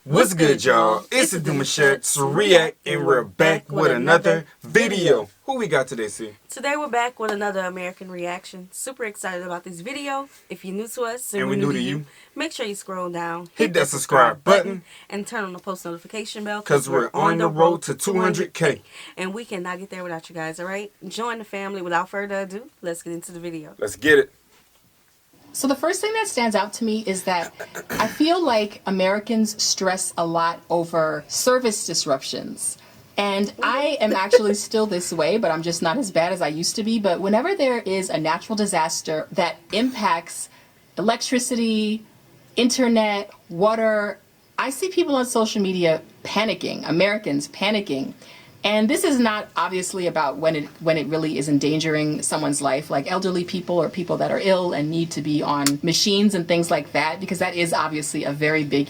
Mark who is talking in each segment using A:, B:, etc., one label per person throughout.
A: What's good, y'all? It's the Demouchet REACT, and we're back with another video. Who we got today, C?
B: Today we're back with another American reaction. Super excited about this video. If you're new to us
A: and we're new to you,
B: make sure you scroll down,
A: hit that subscribe button,
B: and turn on the post notification bell
A: because we're on the road to 200K.
B: And we cannot get there without you guys, alright? Join the family. Without further ado, let's get into the video.
A: Let's get it.
C: So the first thing that stands out to me is that I feel like Americans stress a lot over service disruptions. And I am actually still this way, but I'm just not as bad as I used to be. But whenever there is a natural disaster that impacts electricity, internet, water, I see people on social media panicking, Americans panicking. And this is not obviously about when it really is endangering someone's life, like elderly people or people that are ill and need to be on machines and things like that, because that is obviously a very big,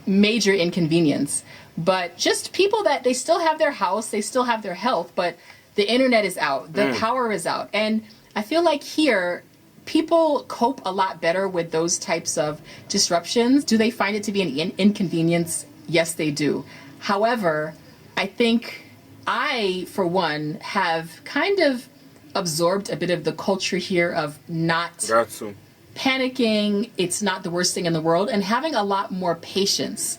C: major inconvenience. But just people that they still have their house, they still have their health, but the internet is out, the power is out. And I feel like here, people cope a lot better with those types of disruptions. Do they find it to be an inconvenience? Yes, they do. However, I think I, for one, have kind of absorbed a bit of the culture here of not panicking. It's not the worst thing in the world, and having a lot more patience.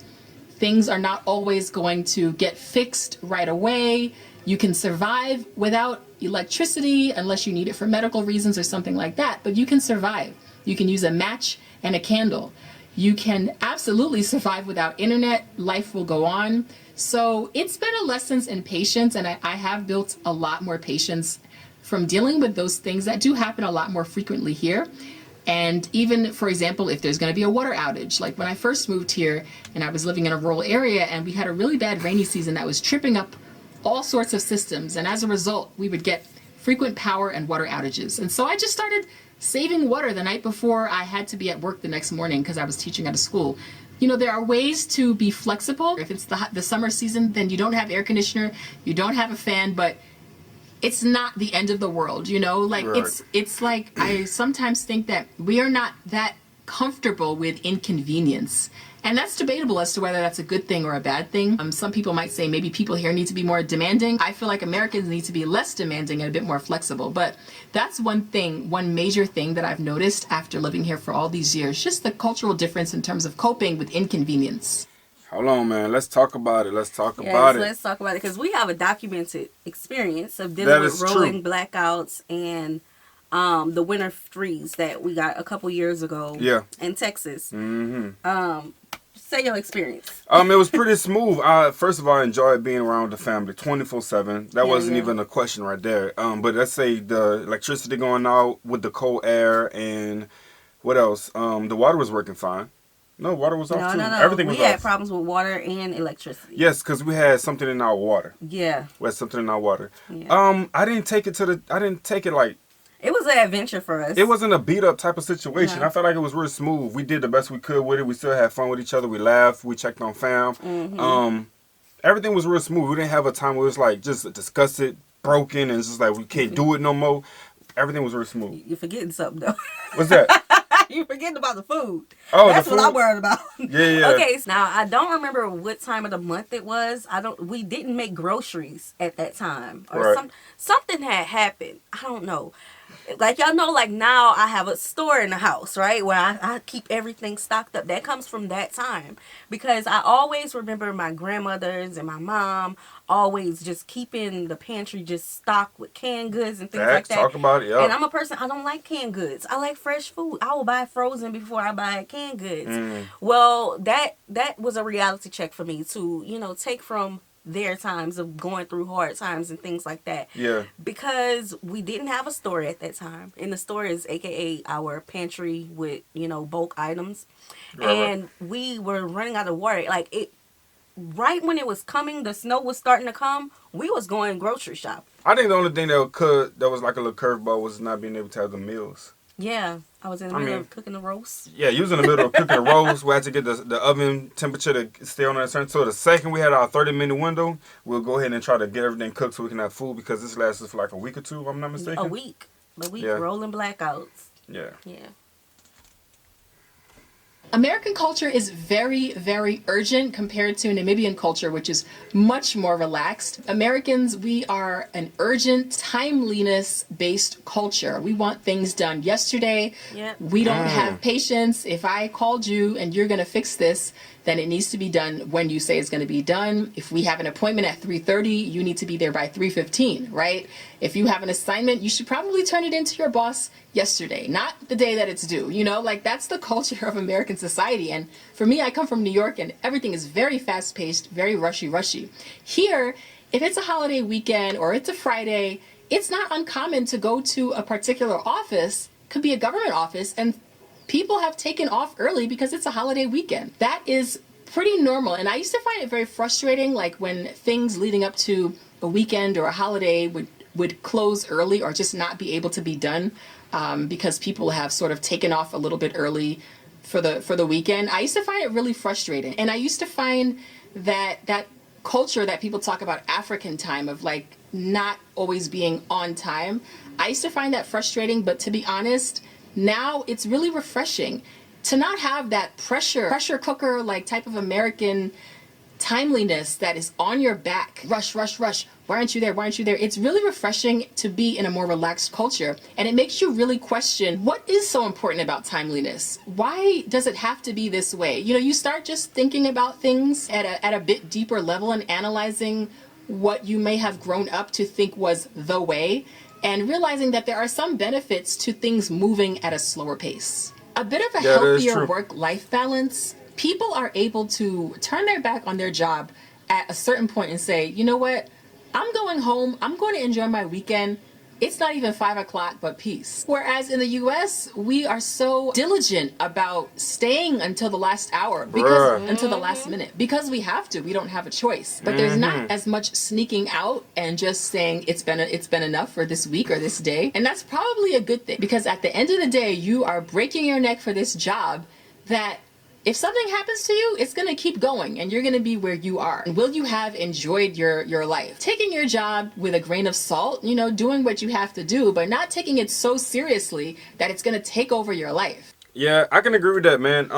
C: Things are not always going to get fixed right away. You can survive without electricity unless you need it for medical reasons or something like that, but you can survive. You can use a match and a candle. You can absolutely survive without internet. Life will go on. So it's been a lessons in patience, and I have built a lot more patience from dealing with those things that do happen a lot more frequently here. And even, for example, if there's going to be a water outage, like when I first moved here and I was living in a rural area and we had a really bad rainy season that was tripping up all sorts of systems. And as a result, we would get frequent power and water outages. And so I just started saving water the night before I had to be at work the next morning because I was teaching at a school. You know, there are ways to be flexible. If it's the summer season, then you don't have air conditioner, you don't have a fan, but it's not the end of the world, you know? Like, right. It's like, I sometimes think that we are not that comfortable with inconvenience. And that's debatable as to whether that's a good thing or a bad thing. Some people might say maybe people here need to be more demanding. I feel like Americans need to be less demanding and a bit more flexible. But that's one thing, one major thing that I've noticed after living here for all these years, just the cultural difference in terms of coping with inconvenience.
A: Hold on, man. Let's talk about it. Let's talk about it.
B: Let's talk about it because we have a documented experience of dealing with rolling blackouts and the winter freeze that we got a couple years ago in Texas. Say your experience.
A: It was pretty smooth. First of all, I enjoyed being around the family 24/7. That wasn't even a question right there. But let's say the electricity going out with the cold air and what else? The water was working fine. No, water was off too.
B: No.
A: Everything was off.
B: We had problems with water and electricity.
A: Yes, because we had something in our water.
B: Yeah.
A: We had something in our water. Yeah. I didn't take it like.
B: It was an adventure for us.
A: It wasn't a beat up type of situation. No. I felt like it was real smooth. We did the best we could with it. We still had fun with each other. We laughed. We checked on fam. Everything was real smooth. We didn't have a time where it was like just disgusted, broken, and it's just like we can't do it no more. Everything was real smooth.
B: You're forgetting something though.
A: What's that?
B: You forgetting about the food.
A: Oh,
B: that's what I'm worried about.
A: Yeah.
B: Okay, so now I don't remember what time of the month it was. We didn't make groceries at that time, or something had happened. I don't know. Like y'all know, like now I have a store in the house, right, where I keep everything stocked up. That comes from that time because I always remember my grandmothers and my mom always just keeping the pantry just stocked with canned goods and things like that.
A: Talk about it,
B: And I'm a person, I don't like canned goods. I like fresh food. I will buy frozen before I buy canned goods. Well, that was a reality check for me to, you know, take from their times of going through hard times and things like that.
A: Yeah. Because
B: we didn't have a store at that time. And the store is AKA our pantry with, you know, bulk items. And we were running out of water. Like right when it was coming, the snow was starting to come, we was going grocery shopping.
A: I think the only thing that was like a little curveball was not being able to have the meals.
B: Yeah, I was in the middle of cooking the roast.
A: Yeah, you was in the middle of cooking the roast. We had to get the oven temperature to stay on that certain. So the second we had our 30-minute window, we'll go ahead and try to get everything cooked so we can have food because this lasts for like a week or two, if I'm not mistaken.
B: A week. Rolling blackouts.
A: Yeah.
C: American culture is very, very urgent compared to Namibian culture, which is much more relaxed. Americans, we are an urgent, timeliness-based culture. We want things done yesterday.
B: Yep.
C: We don't have patience. If I called you and you're going to fix this, then it needs to be done when you say it's going to be done. If we have an appointment at 3:30, you need to be there by 3:15, right? If you have an assignment, you should probably turn it into your boss yesterday, not the day that it's due. You know, like that's the culture of American society. And for me, I come from New York and everything is very fast paced, very rushy. Here, if it's a holiday weekend or it's a Friday, it's not uncommon to go to a particular office, could be a government office, and people have taken off early because it's a holiday weekend. That is pretty normal. And I used to find it very frustrating, like when things leading up to a weekend or a holiday would close early or just not be able to be done because people have sort of taken off a little bit early for the weekend. I used to find it really frustrating. And I used to find that culture that people talk about, African time, of like not always being on time, I used to find that frustrating. But to be honest, now it's really refreshing to not have that pressure cooker like type of American timeliness that is on your back. Rush. Why aren't you there? It's really refreshing to be in a more relaxed culture. And it makes you really question, what is so important about timeliness? Why does it have to be this way? You know, you start just thinking about things at a bit deeper level and analyzing what you may have grown up to think was the way, and realizing that there are some benefits to things moving at a slower pace. A bit of a healthier work-life balance. People are able to turn their back on their job at a certain point and say, you know what, I'm going home, I'm going to enjoy my weekend. It's not even 5 o'clock, but peace. Whereas in the US, we are so diligent about staying until the last hour, until the last minute, because we have to. We don't have a choice. But there's not as much sneaking out and just saying it's been enough for this week or this day. And that's probably a good thing, because at the end of the day, you are breaking your neck for this job that if something happens to you, it's going to keep going and you're going to be where you are. And will you have enjoyed your life? Taking your job with a grain of salt, you know, doing what you have to do, but not taking it so seriously that it's going to take over your life.
A: Yeah, I can agree with that, man.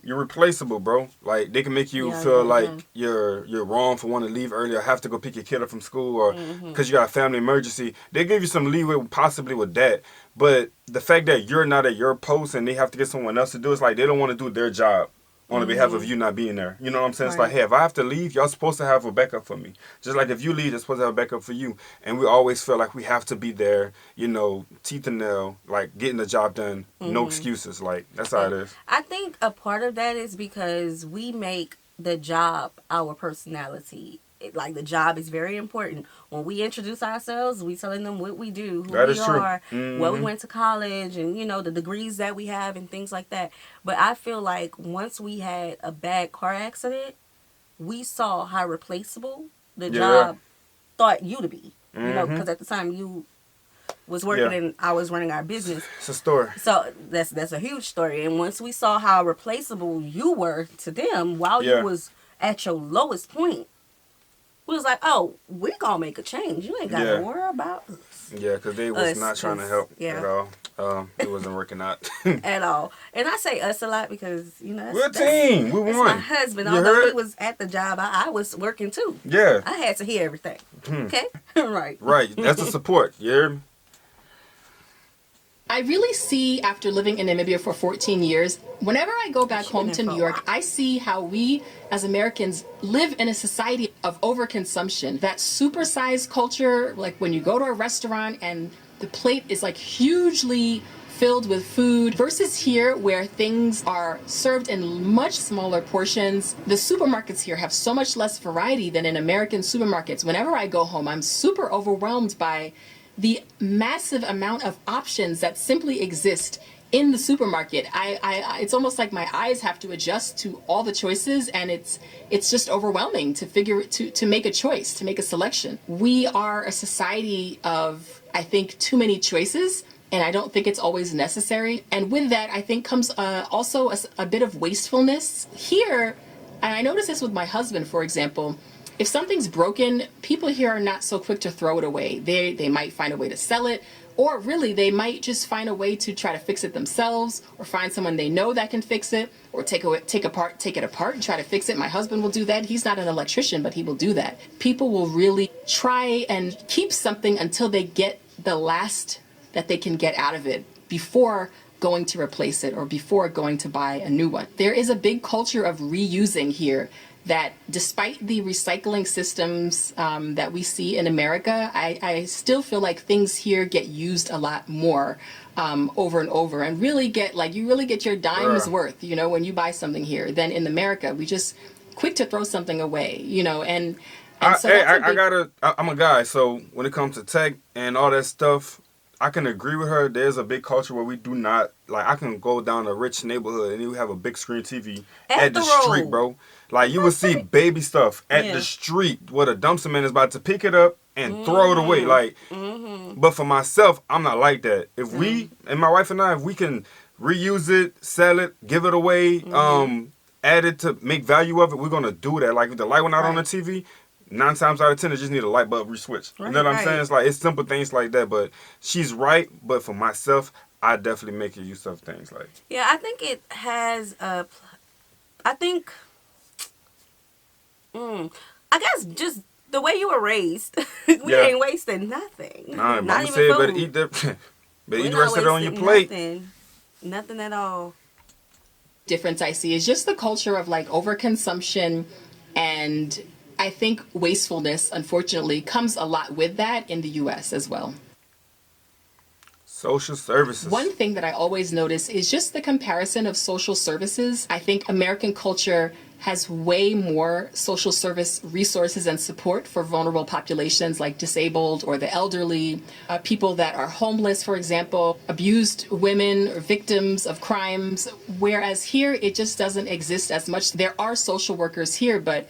A: You're replaceable, bro. Like, they can make you feel like you're wrong for wanting to leave early or have to go pick your kid up from school or because you got a family emergency. They give you some leeway possibly with that. But the fact that you're not at your post and they have to get someone else to do, it's like they don't want to do their job on the behalf of you not being there. You know what I'm saying? It's like, hey, if I have to leave, y'all supposed to have a backup for me. Just like if you leave, they're supposed to have a backup for you. And we always feel like we have to be there, you know, teeth and nail, like getting the job done. No excuses. Like, that's how it is.
B: I think a part of that is because we make the job our personality. Like, the job is very important. When we introduce ourselves, we telling them what we do, who we are, where we went to college, and, you know, the degrees that we have and things like that. But I feel like once we had a bad car accident, we saw how replaceable the job thought you to be. You know, because at the time you was working and I was running our business.
A: It's a story.
B: So that's a huge story. And once we saw how replaceable you were to them while you was at your lowest point, we was like, oh, we gonna make a change. You ain't gotta worry about us.
A: Yeah, because they was not trying to help at all. It wasn't working out.
B: At all. And I say us a lot because, you know,
A: we're a team. We won.
B: My husband, although he was at the job, I was working too.
A: Yeah.
B: I had to hear everything. Okay? Right.
A: Right. That's the support. You hear me?
C: I really see, after living in Namibia for 14 years, whenever I go back home to New York, I see how we as Americans live in a society of overconsumption. That supersized culture, like when you go to a restaurant and the plate is like hugely filled with food, versus here where things are served in much smaller portions. The supermarkets here have so much less variety than in American supermarkets. Whenever I go home, I'm super overwhelmed by the massive amount of options that simply exist in the supermarket. It's almost like my eyes have to adjust to all the choices, and it's just overwhelming to make a choice, to make a selection. We are a society of, I think, too many choices, and I don't think it's always necessary. And with that, I think comes also a bit of wastefulness. Here, and I notice this with my husband, for example, if something's broken, people here are not so quick to throw it away. They might find a way to sell it, or really they might just find a way to try to fix it themselves, or find someone they know that can fix it, or take it apart and try to fix it. My husband will do that. He's not an electrician, but he will do that. People will really try and keep something until they get the last that they can get out of it before going to replace it or before going to buy a new one. There is a big culture of reusing here that, despite the recycling systems that we see in America, I still feel like things here get used a lot more over and over, and really get your dime's worth, you know, when you buy something here, than in America. We just quick to throw something away, you know, and so
A: I'm a guy, so when it comes to tech and all that stuff, I can agree with her. There's a big culture where we do not, like, I can go down a rich neighborhood and you have a big screen TV at the street, bro. Like, you would see baby stuff at the street where the dumpster man is about to pick it up and throw it away. Like, but for myself, I'm not like that. If we, and my wife and I, if we can reuse it, sell it, give it away, add it to make value of it, we're going to do that. Like, if the light went out on the TV, 9 times out of 10, it just need a light bulb re-switch. You know what I'm saying? It's like, it's simple things like that. But she's right. But for myself, I definitely make use of things like.
B: Yeah, I think it has a. I think. I guess just the way you were raised, we ain't wasting nothing.
A: Nah,
B: not even
A: say
B: food.
A: better eat that. Better eat the rest of it on your plate.
B: Nothing at all.
C: Difference I see is just the culture of like overconsumption, and I think wastefulness, unfortunately, comes a lot with that in the U.S. as well.
A: Social services.
C: One thing that I always notice is just the comparison of social services. I think American culture has way more social service resources and support for vulnerable populations like disabled or the elderly, people that are homeless, for example, abused women or victims of crimes, whereas here it just doesn't exist as much. There are social workers here, but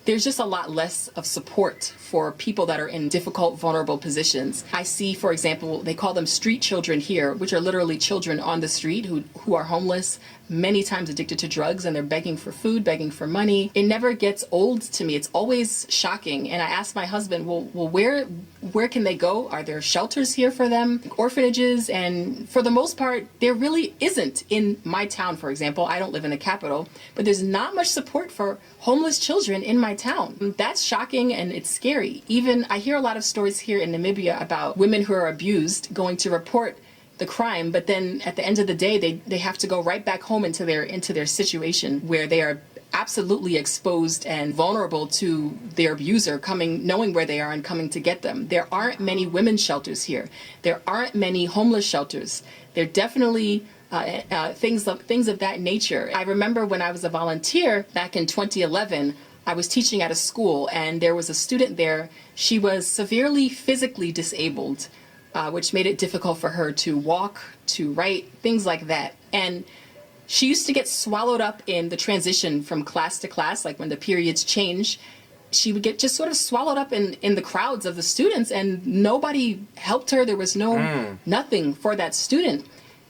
C: there's just a lot less of support for people that are in difficult, vulnerable positions. I see, for example, they call them street children here, which are literally children on the street who are homeless, many times addicted to drugs, and they're begging for food, begging for money. It never gets old to me. It's always shocking. And I ask my husband, well, where can they go? Are there shelters here for them? Orphanages? And for the most part, there really isn't. In my town, for example, I don't live in the capital, but there's not much support for homeless children in my town. That's shocking, and it's scary. Even I hear a lot of stories here in Namibia about women who are abused going to report the crime, but then at the end of the day, they have to go right back home into their situation where they are absolutely exposed and vulnerable to their abuser knowing where they are and coming to get them. There aren't many women's shelters here. There aren't many homeless shelters. There definitely things of that nature. I remember when I was a volunteer back in 2011, I was teaching at a school, and there was a student there. She was severely physically disabled, which made it difficult for her to walk, to write, things like that. And she used to get swallowed up in the transition from class to class, like when the periods change. She would get just sort of swallowed up in the crowds of the students, and nobody helped her. There was nothing for that student.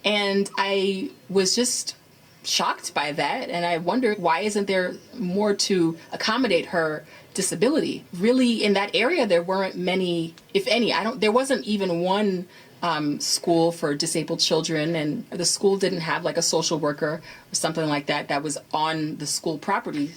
C: And I was just shocked by that, and I wondered, why isn't there more to accommodate her disability? Really, in that area, there weren't many, if any. There wasn't even one school for disabled children, and the school didn't have like a social worker or something like that was on the school property.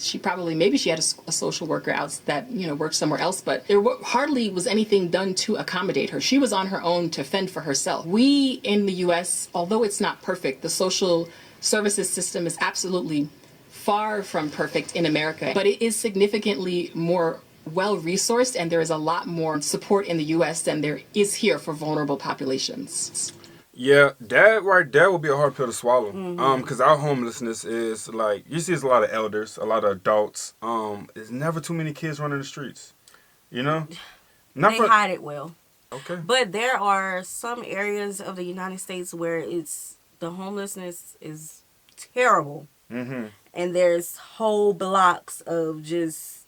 C: Maybe she had a social worker out that worked somewhere else, but there hardly was anything done to accommodate her. She was on her own to fend for herself. We in the U.S., although it's not perfect, the social services system is absolutely far from perfect in America, but it is significantly more well-resourced, and there is a lot more support in the U.S. than there is here for vulnerable populations.
A: Yeah, that right there will be a hard pill to swallow. Because our homelessness is like, you see, it's a lot of elders, a lot of adults. There's never too many kids running the streets. You know,
B: They hide it well.
A: Okay.
B: But there are some areas of the United States where the homelessness is terrible. And there's whole blocks of just,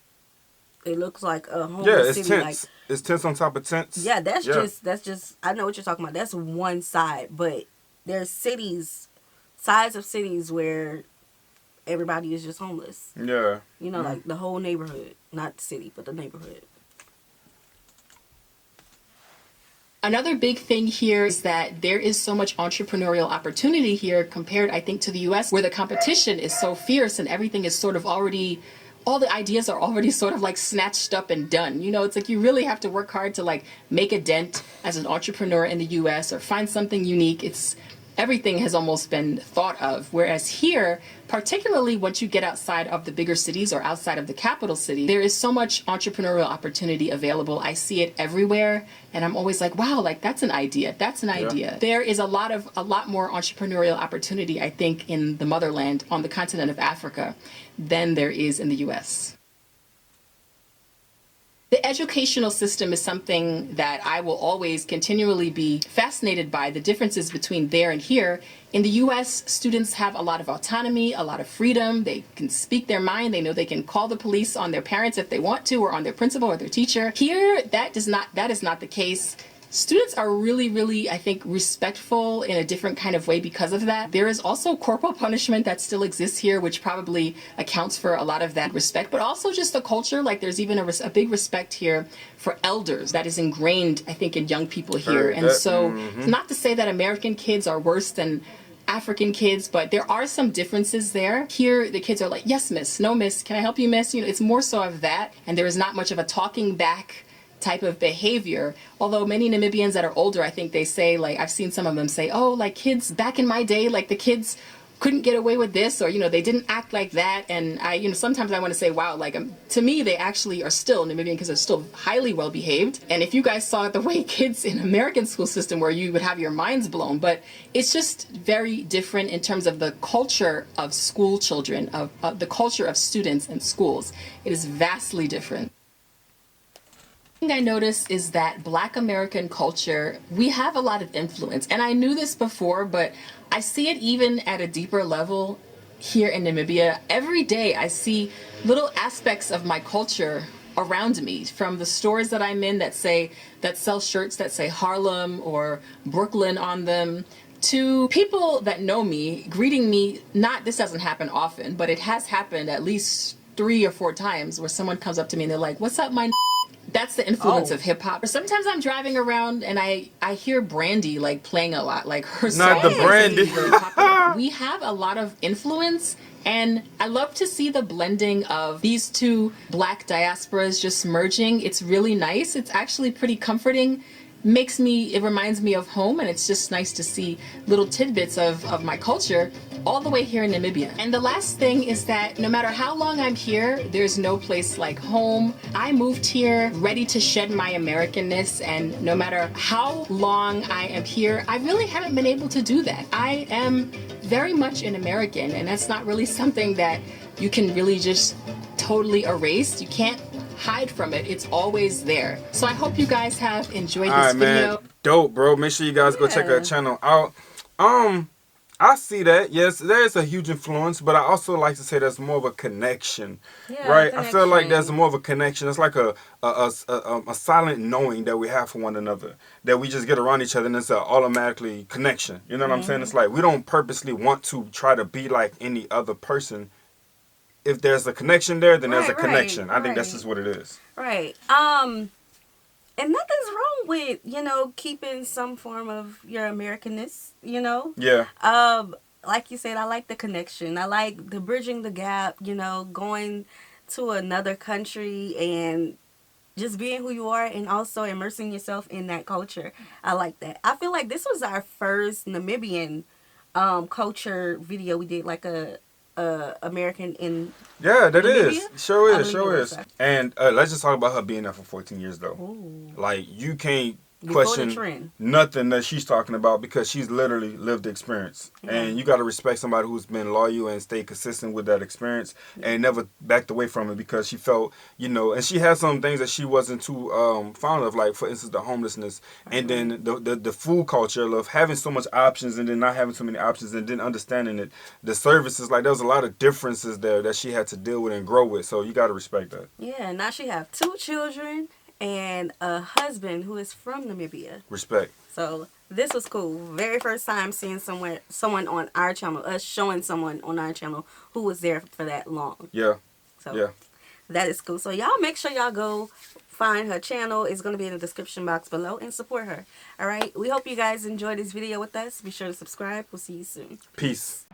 B: it looks like a homeless city.
A: Tents. It's tents on top of tents.
B: Yeah, that's just, I know what you're talking about. That's one side. But there's sides of cities where everybody is just homeless.
A: Yeah.
B: You know, like the whole neighborhood, not the city, but the neighborhood.
C: Another big thing here is that there is so much entrepreneurial opportunity here compared, I think, to the US, where the competition is so fierce and everything is sort of already, all the ideas are already sort of like snatched up and done. You know, it's like you really have to work hard to like make a dent as an entrepreneur in the US or find something unique. Everything has almost been thought of. Whereas here, particularly once you get outside of the bigger cities or outside of the capital city, there is so much entrepreneurial opportunity available. I see it everywhere. And I'm always like, wow, like that's an idea. That's an idea. There is a lot more entrepreneurial opportunity, I think, in the motherland on the continent of Africa than there is in the US. The educational system is something that I will always continually be fascinated by, the differences between there and here. In the US, students have a lot of autonomy, a lot of freedom. They can speak their mind. They know they can call the police on their parents if they want to, or on their principal or their teacher. Here, that is not the case. Students are really, really, I think, respectful in a different kind of way because of that. There is also corporal punishment that still exists here, which probably accounts for a lot of that respect, but also just the culture. Like there's even a big respect here for elders that is ingrained, I think, in young people here. And so it's not to say that American kids are worse than African kids, but there are some differences there. Here, the kids are like, yes, miss, no, miss, can I help you, miss? You know, it's more so of that. And there is not much of a talking back type of behavior. Although many Namibians that are older, I think they say, like, I've seen some of them say, oh, like kids back in my day, like the kids couldn't get away with this, or, you know, they didn't act like that. And I, you know, sometimes I want to say, wow, like to me, they actually are still Namibian because they're still highly well behaved. And if you guys saw the way kids in American school system where you would have your minds blown, but it's just very different in terms of the culture of school children, of the culture of students and schools. It is vastly different. I notice is that Black American culture, we have a lot of influence. And I knew this before, but I see it even at a deeper level here in Namibia. Every day I see little aspects of my culture around me, from the stores that I'm in that sell shirts that say Harlem or Brooklyn on them, to people that know me greeting me. This doesn't happen often, but it has happened at least 3 or 4 times where someone comes up to me and they're like, what's up, my That's the influence of hip hop. Sometimes I'm driving around and I hear Brandy like playing a lot, like her song.
A: Not the Brandy.
C: We have a lot of influence, and I love to see the blending of these two Black diasporas just merging. It's really nice. It's actually pretty comforting. It reminds me of home, and it's just nice to see little tidbits of my culture all the way here in Namibia. And the last thing is that no matter how long I'm here, there's no place like home. I moved here ready to shed my Americanness, and no matter how long I am here, I really haven't been able to do that. I am very much an American, and that's not really something that you can really just totally erase. You can't hide from it. It's always there. So I hope you guys have enjoyed this video.
A: Man. Dope, bro. Make sure you guys go check that channel out. I see that. Yes, there is a huge influence, but I also like to say there's more of a connection, right? I feel like there's more of a connection. It's like a silent knowing that we have for one another, that we just get around each other, and it's an automatically connection. You know what I'm saying? It's like we don't purposely want to try to be like any other person. If there's a connection there, then there's a connection. I think that's just what it is.
B: Right. And nothing's wrong with, keeping some form of your Americanness,
A: Yeah.
B: Like you said, I like the connection. I like the bridging the gap, going to another country and just being who you are and also immersing yourself in that culture. I like that. I feel like this was our first Namibian culture video. We did like a American in
A: that
B: Namibia?
A: is sure is. And let's just talk about her being there for 14 years though.
B: Ooh.
A: Like you can't question nothing that she's talking about because she's literally lived the experience. And you got to respect somebody who's been loyal and stay consistent with that experience and never backed away from it because she felt, and she had some things that she wasn't too fond of, like for instance the homelessness and then the food culture of having so much options and then not having so many options and then understanding it, the services, like there was a lot of differences there that she had to deal with and grow with, so you got to respect that.
B: Yeah, now she have 2 children and a husband who is from Namibia.
A: Respect.
B: So This was cool. Very first time seeing someone on our channel, us showing someone on our channel who was there for that long.
A: Yeah.
B: So
A: Yeah.
B: that is cool. So y'all make sure y'all go find her channel. It's going to be in the description box below and support her. All right. We hope you guys enjoyed this video with us. Be sure to subscribe. We'll see you soon.
A: Peace.